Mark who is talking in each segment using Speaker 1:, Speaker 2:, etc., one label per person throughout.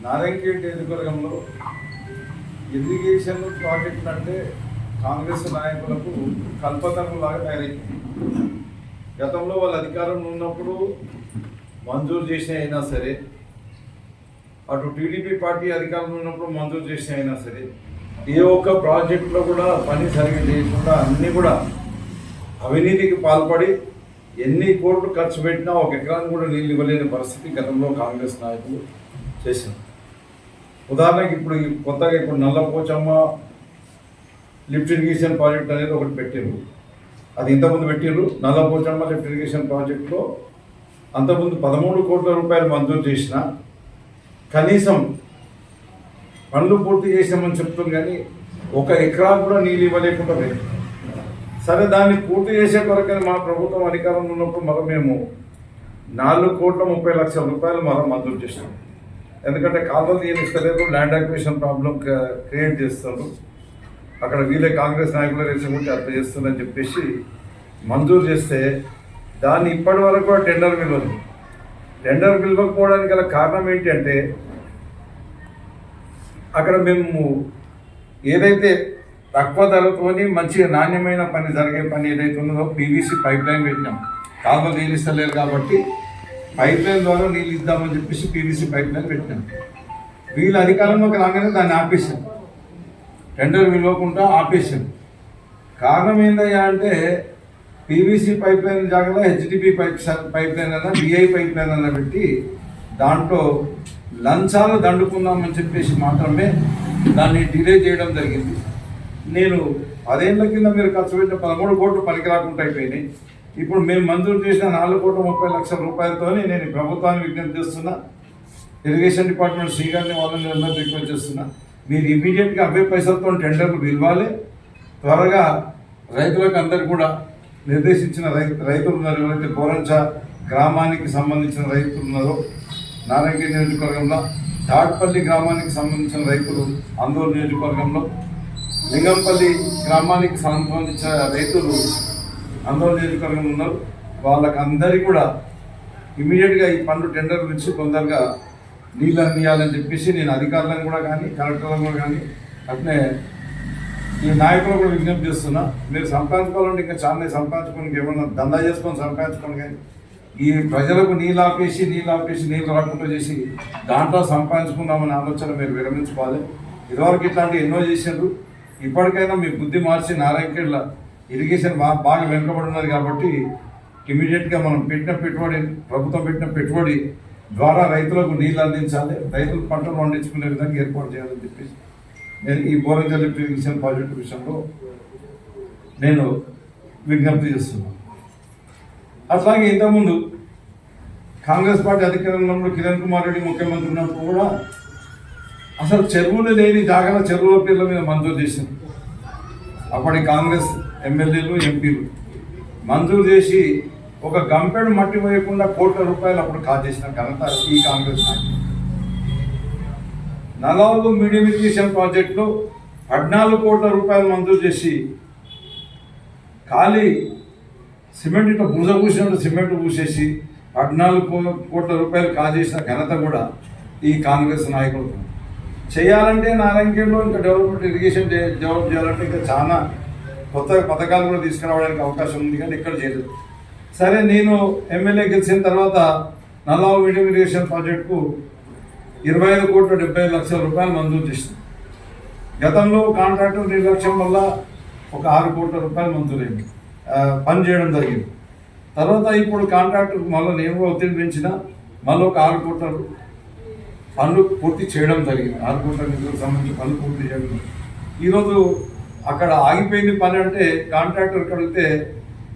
Speaker 1: నారాయణఖేడ్ నియోజకవర్గంలో ఇరిగేషన్ ప్రాజెక్టులు అంటే కాంగ్రెస్ నాయకులకు కల్పతరులాగా తయారైంది. గతంలో వాళ్ళ అధికారంలో ఉన్నప్పుడు మంజూరు చేసిన అయినా సరే, అటు టీడీపీ పార్టీ అధికారంలో ఉన్నప్పుడు మంజూరు చేసిన అయినా సరే, ఏ ఒక్క ప్రాజెక్టులో కూడా పని సరిగ్గా చేయకుండా అన్నీ కూడా అవినీతికి పాల్పడి ఎన్ని కోట్లు ఖర్చు పెట్టినా ఒక ఎకరాన్ని కూడా నీళ్ళు ఇవ్వలేని పరిస్థితి గతంలో కాంగ్రెస్ నాయకులు చేశారు. ఉదాహరణకి ఇప్పుడు కొత్తగా నల్లపోచమ్మ లిఫ్ట్ ఇరిగేషన్ ప్రాజెక్ట్ అనేది ఒకటి పెట్టారు. అది ఇంతకుముందు పెట్టారు. నల్లపోచమ్మ లిఫ్ట్ ఇరిగేషన్ ప్రాజెక్టులో అంతకుముందు 13 కోట్ల రూపాయలు మంజూరు చేసిన కనీసం పనులు పూర్తి చేసామని చెప్తుంది, కానీ ఒక ఎకరా కూడా నీళ్ళు ఇవ్వలేకుండా పోయింది. సరే, దాన్ని పూర్తి చేసే కొరకని మా ప్రభుత్వం అధికారంలో ఉన్నప్పుడు మరో మేము 4,30,00,000 రూపాయలు మరో మంజూరు చేసినాం. ఎందుకంటే కాలువలు తీయనిస్తలేదు, ల్యాండ్ అక్విజిషన్ ప్రాబ్లం క్రియేట్ చేస్తారు, అక్కడ వీళ్ళే కాంగ్రెస్ నాయకులు రెచ్చగొట్టి అర్థం చేస్తుందని చెప్పేసి మంజూరు చేస్తే దాన్ని ఇప్పటి వరకు టెండర్ పిలవదు. టెండర్ పిలవకపోవడానికి గల కారణం ఏంటి అంటే, అక్కడ మేము ఏదైతే తక్కువ ధరతోని మంచిగా నాణ్యమైన పని జరిగే పని ఏదైతే ఉన్నదో పీవీసీ పైప్ లైన్ పెట్టినాం. కాలువలు నీళ్ళిస్తలేరు కాబట్టి పైప్ లైన్ ద్వారా నీళ్ళు ఇద్దామని చెప్పేసి పీవీసీ పైప్ లైన్ పెట్టినాం. వీళ్ళ అధికారంలోకి రాగానే దాన్ని ఆపేసాం, టెండర్ పిలవకుండా ఆపేసాం. కారణం ఏందయ్యా అంటే, పీవీసీ పైప్ లైన్ జాగాలో హెచ్డిపి పైప్ లైన్ అన్నా బిఐ పైప్ లైన్ అన్నా పెట్టి దాంట్లో లంచాలు దండుకుందామని చెప్పేసి మాత్రమే దాన్ని డిలే చేయడం జరిగింది. నేను 10 ఏళ్ల కింద మీరు ఖర్చు పెట్టిన 13 కోట్లు పనికి రాకుండా అయిపోయినాయి. ఇప్పుడు మేము మంజూరు చేసిన 4,30,00,000 రూపాయలతో నేను ప్రభుత్వాన్ని విజ్ఞప్తి చేస్తున్నా, ఇరిగేషన్ డిపార్ట్మెంట్ శ్రీ గారిని వాళ్ళని అందరూ రిక్వెస్ట్ చేస్తున్నా, మీరు ఇమీడియట్గా అవే పైసలతో టెండర్లు పిలవాలి. త్వరగా రైతులకు అందరు కూడా నిర్దేశించిన రైతులు ఉన్నారు, ఎవరైతే బోరంచ గ్రామానికి సంబంధించిన రైతులు ఉన్నారో నారాయణఖేడ్ నియోజకవర్గంలో, తాడ్పల్లి గ్రామానికి సంబంధించిన రైతులు ఆందోళన నియోజకవర్గంలో, లింగంపల్లి గ్రామానికి సంబంధించిన రైతులు ఆందోళన నియోజకవర్గంలో ఉన్నారు. వాళ్ళకి అందరికీ కూడా ఇమీడియట్గా ఈ పనులు టెండర్లు ఇచ్చి తొందరగా నీళ్ళు అందియాలని చెప్పేసి నేను అధికారులను కూడా కానీ కలెక్టర్లను కూడా కానీ అట్నే ఈ నాయకులు కూడా విజ్ఞప్తి చేస్తున్నా. మీరు సంపాదించుకోవాలంటే ఇంకా చాలా సంపాదించుకోనికి ఏమన్నా దందా చేసుకొని సంపాదించుకోండి, కానీ ఈ ప్రజలకు నీళ్ళు ఆపేసి నీళ్ళు రాకుండా చేసి దాంట్లో సంపాదించుకుందామనే ఆలోచన మీరు విరమించుకోవాలి. ఇదివరకు ఇట్లాంటి ఎన్నో చేశారు. ఇప్పటికైనా మీ బుద్ధి మార్చి నారాయణఖేడ్ల ఇరిగేషన్ బాగా వెనుకబడి ఉన్నది కాబట్టి ఇమీడియట్గా మనం ప్రభుత్వం పెట్టిన పెట్టుబడి ద్వారా రైతులకు నీళ్ళు అందించాలి, రైతులు పంటలు పండించుకునే విధంగా ఏర్పాటు చేయాలని చెప్పేసి నేను ఈ బోరంచ లిఫ్ట్ ఇరిగేషన్ ప్రాజెక్టు విషయంలో నేను విజ్ఞప్తి చేస్తున్నాను. అట్లాగే ఇంతకుముందు కాంగ్రెస్ పార్టీ అధికారంలో కిరణ్ కుమార్ రెడ్డి ముఖ్యమంత్రి ఉన్నప్పుడు కూడా అసలు చెరువులు లేని జాగాల చెరువుల పేర్ల మీద మంజూరు చేసింది. అప్పటి కాంగ్రెస్ ఎమ్మెల్యేలు ఎంపీలు మంజూరు చేసి ఒక గంపెడు మట్టి వేయకుండా కోట్ల రూపాయలు అప్పుడు కాజేసిన ఘనత ఈ కాంగ్రెస్ నాయకులు. 4 మీడియం ఇరిగేషన్ ప్రాజెక్టులు 14 కోట్ల రూపాయలు మంజూరు చేసి ఖాళీ సిమెంట్ ఇట్లా పూసినట్టు సిమెంట్ పూసేసి 14 కోట్ల రూపాయలు కాజేసిన ఘనత కూడా ఈ కాంగ్రెస్ నాయకులు. చేయాలంటే నారాయణఖేడ్లో ఇంకా డెవలప్మెంట్ ఇరిగేషన్ డెవలప్ చేయాలంటే ఇంకా చాలా కొత్త పథకాలు కూడా తీసుకురావడానికి అవకాశం ఉంది, కానీ ఇక్కడ చేయలేదు. సరే, నేను ఎమ్మెల్యే గెలిచిన తర్వాత 4 మీడియం ఇరిగేషన్ ప్రాజెక్టుకు 25,70,00,000 రూపాయలు మంజూరు చేసింది. గతంలో కాంట్రాక్టర్ నిర్లక్ష్యం వల్ల ఒక 6 కోట్ల రూపాయలు మంజూరైంది, పని చేయడం జరిగింది. తర్వాత ఇప్పుడు కాంట్రాక్టర్కి మళ్ళీ నేను ఒత్తిడి పెంచిన మళ్ళీ ఒక 6 కోట్ల పనులు పూర్తి చేయడం జరిగింది. 6 కోట్ల నిధులకు సంబంధించి పనులు పూర్తి చేయడం. ఈరోజు అక్కడ ఆగిపోయింది పని అంటే కాంట్రాక్టర్ కడిగితే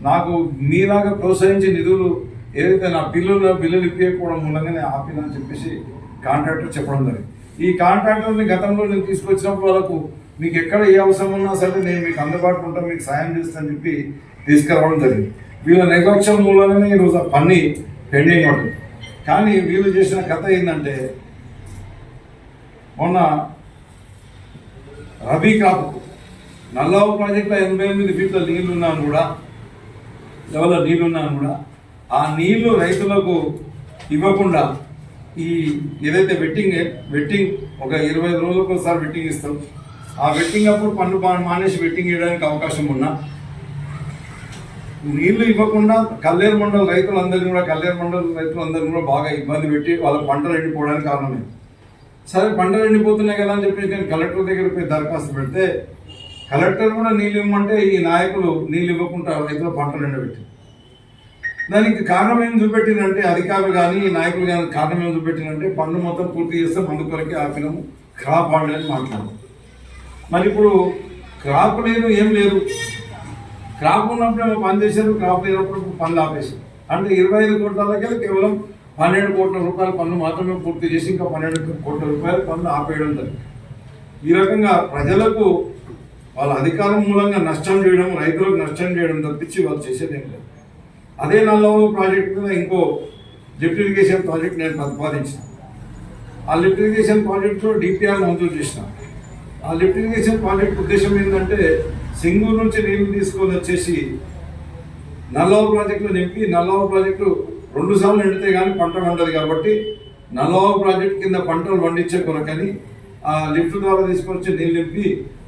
Speaker 1: నాకు మీలాగా ప్రోత్సహించే నిధులు ఏదైతే నా బిల్లులు ఇప్పకపోవడం మూలంగానే ఆపినని చెప్పేసి కాంట్రాక్టర్ చెప్పడం జరిగింది. ఈ కాంట్రాక్టర్ని గతంలో నేను తీసుకొచ్చినప్పుడు వాళ్ళకు మీకు ఎక్కడ ఏ అవసరం ఉన్నా సరే నేను మీకు అందుబాటులో ఉంటాను, మీకు సాయం చేస్తానని చెప్పి తీసుకురావడం జరిగింది. వీళ్ళ నిర్లక్ష్యం మూలంగానే ఈరోజు ఆ పని పెండింగ్ పడుతుంది. కానీ వీళ్ళు చేసిన కథ ఏంటంటే, మొన్న రబీ క్రాప్కు నల్లావు ప్రాజెక్టులో 88 ఫీట్ల నీళ్లున్నాను కూడా ఆ నీళ్లు రైతులకు ఇవ్వకుండా ఈ ఏదైతే వెట్టింగ్ ఒక 25 రోజులకు ఒకసారి వెట్టింగ్ ఇస్తాం. ఆ వెట్టింగ్ అప్పుడు పన్ను మానేసి వెట్టింగ్ వేయడానికి అవకాశం ఉన్నా నీళ్లు ఇవ్వకుండా కల్లేరు మండల రైతులందరినీ కూడా బాగా ఇబ్బంది పెట్టి వాళ్ళ పంటలు ఎండిపోవడానికి కారణమే. సరే పంటలు ఎండిపోతున్నాయి కదా అని చెప్పి నేను కలెక్టర్ దగ్గర పోయి దరఖాస్తు పెడితే కలెక్టర్ కూడా నీళ్ళు ఇవ్వమంటే ఈ నాయకులు నీళ్ళు ఇవ్వకుండా రైతుల పంటలు ఎండబెట్టి దానికి కారణం ఏం చూపెట్టిందంటే అధికారులు కానీ ఈ నాయకులు కానీ కారణం ఏం చూపెట్టిందంటే పన్ను మొత్తం పూర్తి చేస్తే మందు కొరకే ఆపినాము, క్రాప్ ఆడలేని మాట్లాడాము. మరి ఇప్పుడు క్రాప్ లేదు, ఏం లేదు. క్రాప్ ఉన్నప్పుడు పని చేశారు, క్రాప్ లేనప్పుడు పనులు ఆపేశారు. అంటే 25 కోట్లకే కేవలం 12 కోట్ల రూపాయల పన్ను మాత్రమే పూర్తి చేసి ఇంకా 12 కోట్ల రూపాయల పన్ను ఆపేయడం జరిగింది. ఈ రకంగా ప్రజలకు వాళ్ళ అధికారం మూలంగా నష్టం చేయడం, రైతులకు నష్టం చేయడం తప్పించి వాళ్ళు చేసేది ఏం లేదు. అదే నల్లవాగు ప్రాజెక్ట్ మీద ఇంకో లిఫ్ట్ ఇరిగేషన్ ప్రాజెక్ట్ నేను ప్రతిపాదించిన. ఆ లిఫ్ట్ ఇరిగేషన్ ప్రాజెక్టులో డిపిఆర్ మంజూరు చేసిన. ఆ లిఫ్ట్ ఇరిగేషన్ ప్రాజెక్ట్ ఉద్దేశం ఏంటంటే సింగూరు నుంచి నీళ్లు తీసుకొని వచ్చేసి నల్లవాగు ప్రాజెక్టులో నింపి నల్లవాగు ప్రాజెక్టు 2 సార్లు ఎండితే కానీ పంట పండదు కాబట్టి నల్లవాగు ప్రాజెక్టు కింద పంటలు పండించే కొరకని ఆ లిఫ్ట్ ద్వారా తీసుకొచ్చి నీళ్ళు నింపి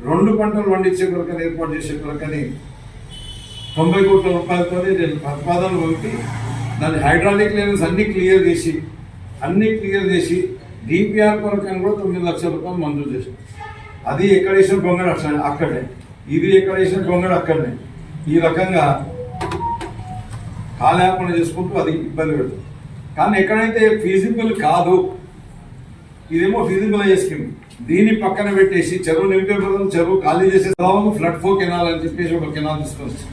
Speaker 1: 2 పంటలు పండించే కొరకని ఏర్పాటు చేసే కొరకని 90 కోట్ల రూపాయలతో నేను ప్రతిపాదనలు పంపి దాని హైడ్రాలిక్ లైన్స్ అన్నీ క్లియర్ చేసి డిపిఆర్ కొరకని కూడా 9 లక్షల రూపాయలు మంజూరు చేశాను. అది ఎక్కడ వేసిన గొంగడు అక్కడనే, ఇది ఎక్కడ వేసిన గొంగడు అక్కడనే. ఈ రకంగా కాలయాపన చేసుకుంటూ అది ఇబ్బంది పెడుతుంది. కానీ ఎక్కడైతే ఫీజిబుల్ కాదు, ఇదేమో ఫీజిబుల్ అయ్యే స్కీమ్, దీన్ని పక్కన పెట్టేసి చెరువు నింపే బదులు చెరువు ఖాళీ చేసే ఫ్లడ్ ఫో కెనాల్ అని చెప్పేసి ఒక కెనాల్ తీసుకొచ్చి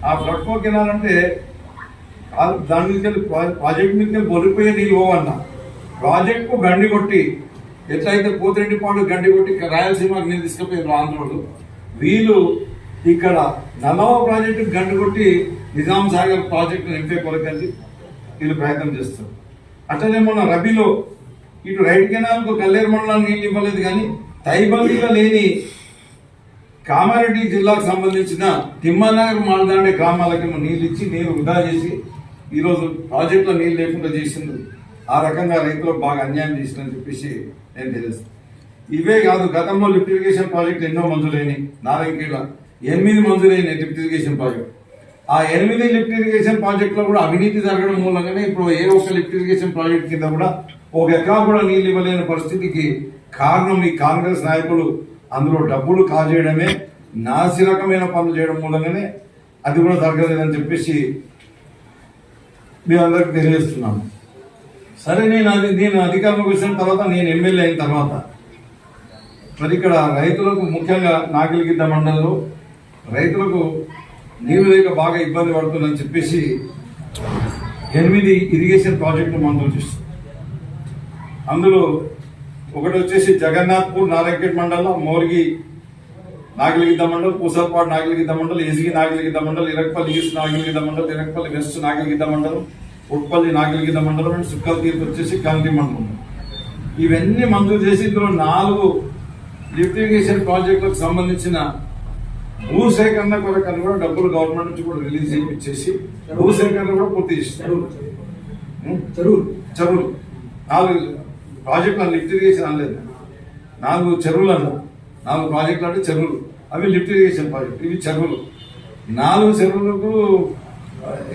Speaker 1: ఆ ఫ్లడ్ ఫో కెనాల్ అంటే దాని నుంచి ప్రాజెక్ట్ మీద బొలిపోయే నీళ్ళు పోవన్న ప్రాజెక్టుకు గండి కొట్టి ఎట్లయితే పోతిరెడ్డిపాడు గండి కొట్టి రాయలసీమకు నీళ్ళు తీసుకుపోయారు ఆంధ్రోళ్ళు, వీళ్ళు ఇక్కడ నల్లవ ప్రాజెక్టుకు గండి కొట్టి నిజాం సాగర్ ప్రాజెక్టు నింపే కొరకండి వీళ్ళు ప్రయత్నం చేస్తారు. అట్లనే మొన్న రబీలో ఇటు రైట్ కెనాల్కు కల్లేరు మండలానికి నీళ్ళు ఇవ్వలేదు, కానీ తైబండిలో లేని కామారెడ్డి జిల్లాకు సంబంధించిన తిమ్మనగర్ మాల్దాండే గ్రామాలకి నీళ్ళు ఇచ్చి నీరు వృధా చేసి ఈరోజు ప్రాజెక్టులో నీళ్ళు లేకుండా చేసింది. ఆ రకంగా రైతులకు బాగా అన్యాయం చేసిందని చెప్పేసి నేను తెలుస్తాను. ఇవే కాదు, గతంలో లిఫ్ట్ ఇరిగేషన్ ప్రాజెక్టు ఎన్నో మంజూరైనాయి. నారాయణఖేడ్లో 8 మంజూరైనాయి లిఫ్ట్ ఇరిగేషన్ ప్రాజెక్టు. ఆ 8 లిఫ్ట్ ఇరిగేషన్ ప్రాజెక్టులో కూడా అవినీతి జరగడం మూలంగానే ఇప్పుడు ఏ ఒక్క లిఫ్ట్ ఇరిగేషన్ ప్రాజెక్టు కింద కూడా 1 ఎకరా కూడా నీళ్ళు ఇవ్వలేని పరిస్థితికి కారణం ఈ కాంగ్రెస్ నాయకులు అందులో డబ్బులు కాజేయడమే, నాసి రకమైన పనులు చేయడం మూలంగానే అది కూడా జరగలేదని చెప్పేసి మీ అందరికి తెలియజేస్తున్నాను. సరే, నేను అధికారంలోకి వచ్చిన తర్వాత, నేను ఎమ్మెల్యే అయిన తర్వాత మరి ఇక్కడ రైతులకు ముఖ్యంగా నాగిలిగిద్ద మండలంలో రైతులకు నీళ్ళు లేక బాగా ఇబ్బంది పడుతుందని చెప్పేసి 8 ఇరిగేషన్ ప్రాజెక్టులు మంజూరు చేస్తారు. అందులో ఒకటి వచ్చేసి జగన్నాథ్పూర్ నారాయణఖేడ్ మండలం, మోర్గి నాగిలిగిద్ద మండలం, పూసల్పాడు నాగిలిగిద్ద మండలం, ఎసిగి నాగిలిగిద్ద మండలం, ఇరక్పల్లి ఈస్ట్ నాగిలిగిద్ద మండలం, ఇరక్పల్లి వెస్ట్ నాగిలిగిద్ద మండలం, ఉట్పల్లి నాగిలిగిద్ద మండలం అండ్ సుక్కల్ తీర్పు వచ్చేసి కాంతి మండలం. ఇవన్నీ మంజూరు చేసి ఇందులో 4 లిఫ్ట్ ఇరిగేషన్ ప్రాజెక్టులకు సంబంధించిన భూసేకరణ కొరకు కూడా డబ్బులు గవర్నమెంట్ నుంచి కూడా రిలీజ్ చేయించేసి భూసేకరణ కూడా పూర్తి చేస్తారు. చెరువులు 4 ప్రాజెక్టులు లిఫ్ట్ ఇరిగేషన్ అనలేదు, 4 చెరువులు అన్న, 4 ప్రాజెక్టులు అంటే చెరువులు, అవి లిఫ్ట్ ఇరిగేషన్ ప్రాజెక్ట్. ఇవి చెరువులు, 4 చెరువులకు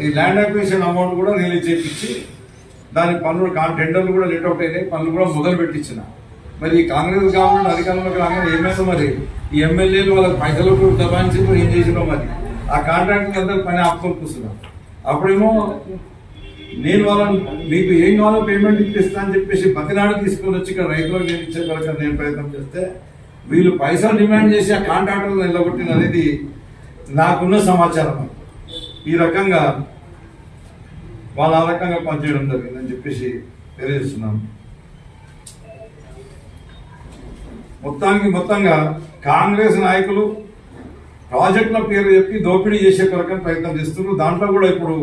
Speaker 1: ఈ ల్యాండ్ అక్విజిషన్ అమౌంట్ కూడా రిలీజ్ చేయించి దాని పనులు టెండర్లు కూడా లేట్ అవుట్ అయినాయి, పనులు కూడా మొదలు పెట్టించిన. మరి ఈ కాంగ్రెస్ గవర్నమెంట్ అధికారంలోకి రాగానే ఏమైందో మరి ఈ ఎమ్మెల్యేలు వాళ్ళకి పైసలు దబాయించారు, ఏం చేసినాం మరి ఆ కాంట్రాక్టర్ అందరూ పని ఆపుకొని కూర్చున్నాం. అప్పుడేమో నేను వాళ్ళని మీకు ఏం కావాలో పేమెంట్ ఇప్పిస్తా అని చెప్పేసి బతినాడు తీసుకొని వచ్చి ఇక్కడ రైతులకు నేను ఇచ్చే వరకు నేను ప్రయత్నం చేస్తే వీళ్ళు పైసలు డిమాండ్ చేసి ఆ కాంట్రాక్టర్లు నిలబొట్టిన అనేది నాకున్న సమాచారం. ఈ రకంగా వాళ్ళు ఆ రకంగా పనిచేయడం జరిగిందని చెప్పేసి తెలియజేస్తున్నాను. మొత్తంగా కాంగ్రెస్ నాయకులు ప్రాజెక్టుల పేరు చెప్పి దోపిడీ చేసే కొరకని ప్రయత్నం చేస్తున్నారు. దాంట్లో కూడా ఇప్పుడు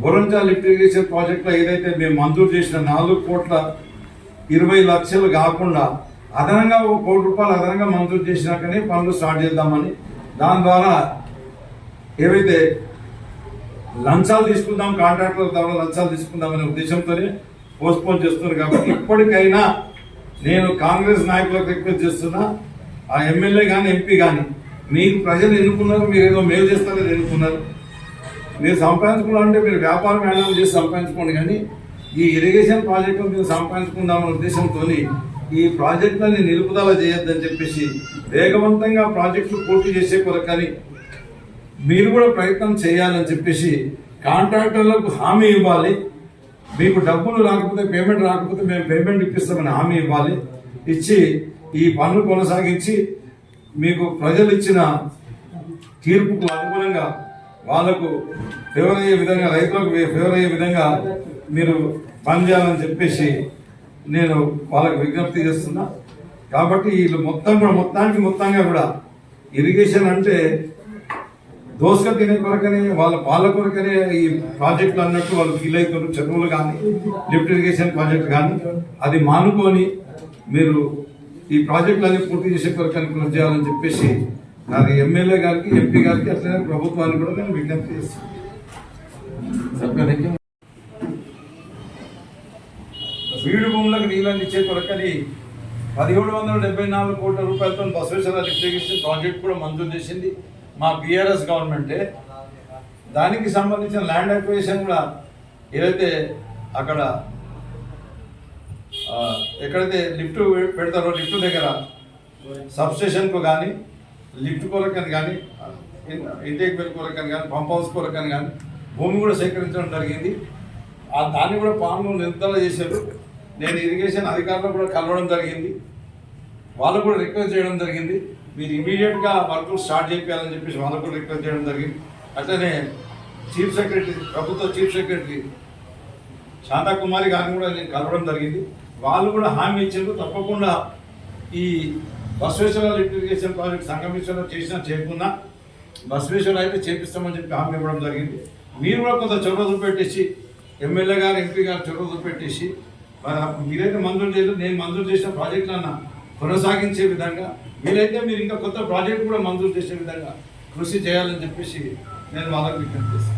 Speaker 1: బొరంచా లిఫ్ట్ ఇరిగేషన్ ప్రాజెక్టులో ఏదైతే మేము మంజూరు చేసిన 4,20,00,000 కాకుండా అదనంగా 1 కోటి రూపాయలు అదనంగా మంజూరు చేసినాకనే పనులు స్టార్ట్ చేద్దామని, దాని ద్వారా ఏవైతే లంచాలు తీసుకుందాం, కాంట్రాక్టర్ల ద్వారా లంచాలు తీసుకుందామనే ఉద్దేశంతోనే పోస్ట్పోన్ చేస్తున్నారు. కాబట్టి ఇప్పటికైనా నేను కాంగ్రెస్ నాయకులకు రిక్వెస్ట్ చేస్తున్నా, ఆ ఎమ్మెల్యే కానీ ఎంపీ కానీ మీకు ప్రజలు ఎన్నుకున్నారు, మీరు ఏదో మేలు చేస్తారని ఎన్నుకున్నారు. మీరు సంపాదించుకోవాలంటే మీరు వ్యాపారం మేళం చేసి సంపాదించుకోండి, కానీ ఈ ఇరిగేషన్ ప్రాజెక్టులు మీరు సంపాదించుకుందామనే ఉద్దేశంతో ఈ ప్రాజెక్టులని నిలుపుదల చేయొద్దని చెప్పేసి వేగవంతంగా ప్రాజెక్టులు పూర్తి చేసే కొరకని మీరు కూడా ప్రయత్నం చేయాలని చెప్పేసి కాంట్రాక్టర్లకు హామీ ఇవ్వాలి. మీకు డబ్బులు రాకపోతే, పేమెంట్ రాకపోతే మేము పేమెంట్ ఇప్పిస్తామని హామీ ఇవ్వాలి. ఇచ్చి ఈ పనులు కొనసాగించి మీకు ప్రజలు ఇచ్చిన తీర్పుకు అనుగుణంగా వాళ్ళకు ఫేవర్ అయ్యే విధంగా, రైతులకు ఫేవర్ అయ్యే విధంగా మీరు పనిచేయాలని చెప్పేసి నేను వాళ్ళకు విజ్ఞప్తి చేస్తున్నా. కాబట్టి వీళ్ళు మొత్తంగా కూడా ఇరిగేషన్ అంటే దోసగా తినే కొరకనే, వాళ్ళ పాల కొరకనే ఈ ప్రాజెక్టులు అన్నట్టు వాళ్ళు ఫీల్ అవుతారు. చెరువులు కానీ, లిఫ్ట్ ఇరిగేషన్ ప్రాజెక్ట్ కానీ అది మానుకొని మీరు ఈ ప్రాజెక్టులన్నీ పూర్తి చేసే కొరకని కృషి చేయాలని చెప్పేసి నాది ఎమ్మెల్యే గారికి, ఎంపీ గారికి, అట్లనే ప్రభుత్వానికి కూడా నేను విజ్ఞప్తి చేస్తాను. బీడు భూములకు నీళ్ళని ఇచ్చే కొరకని 1774 కోట్ల రూపాయలతో బసవేశ్వర లిఫ్ట్ ఇరిగేషన్ ప్రాజెక్ట్ కూడా మంజూరు చేసింది మా బీఆర్ఎస్ గవర్నమెంటే. దానికి సంబంధించిన ల్యాండ్ అక్విజిషన్ కూడా ఏదైతే అక్కడ ఎక్కడైతే లిఫ్ట్ పెడతారో, లిఫ్ట్ దగ్గర సబ్స్టేషన్కు కానీ, లిఫ్ట్ కొరకని కానీ, ఇంటేక్ వెల్ కొరకని కానీ, పంప్ హౌస్ కొరకని కానీ భూమి కూడా సేకరించడం జరిగింది. దాన్ని కూడా పాము నిలుపుదల చేశారు. నేను ఇరిగేషన్ అధికారులు కూడా కలవడం జరిగింది, వాళ్ళకు కూడా రిక్వెస్ట్ చేయడం జరిగింది. మీరు ఇమీడియట్గా వర్కులు స్టార్ట్ చేయాలని చెప్పేసి వాళ్ళకు కూడా రిక్వెస్ట్ చేయడం జరిగింది. అట్లనే చీఫ్ సెక్రటరీ, ప్రభుత్వ చీఫ్ సెక్రటరీ శాంతాకుమారి గారిని కూడా నేను కలవడం జరిగింది. వాళ్ళు కూడా హామీ ఇచ్చారు, తప్పకుండా ఈ బసవేశ్వర లిఫ్ట్ ఇరిగేషన్ ప్రాజెక్ట్ సంగమేశ్వరంలో చేసినా చేయకుండా బసవేశ్వర అయితే చేపిస్తామని చెప్పి హామీ ఇవ్వడం జరిగింది. మీరు కూడా కొంత చొరవ చూపెట్టేసి, ఎమ్మెల్యే గారు, ఎంపీ గారు చొరవ చూపెట్టేసి, మీరైతే మంజూరు చేయలేదు, నేను మంజూరు చేసిన ప్రాజెక్టులన్నా కొనసాగించే విధంగా, వీలైతే మీరు ఇంకా కొత్త ప్రాజెక్ట్ కూడా మంజూరు చేసే విధంగా కృషి చేయాలని చెప్పేసి నేను వాళ్ళకి విజ్ఞప్తి చేస్తాను.